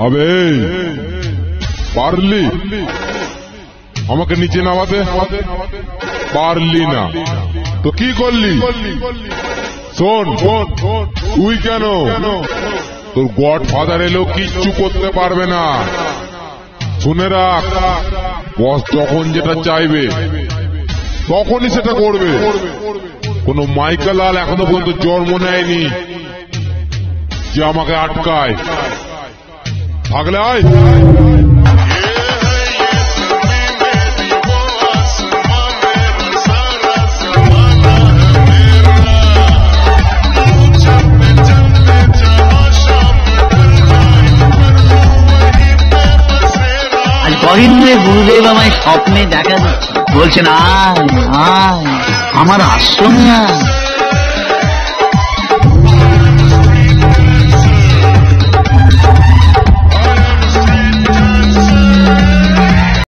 আবে পারলি আমাকে নিচে নামাতে? পারলি না তো কি করলি? শোন, তুই কেন, তোর গড ফাদার এলেও কিচ্ছু করতে পারবে না। শুনে রাখ, বস যখন যেটা চাইবে তখনই সেটা করবে। কোন মাইকেলাল এখনো পর্যন্ত জন্ম নেয়নি যে আমাকে আটকায়। থাকলে আয়। গুরুদেব আমায় স্বপ্নে দেখা দিচ্ছে, বলছেন আয় আয় আমার আশ্রমে আয়।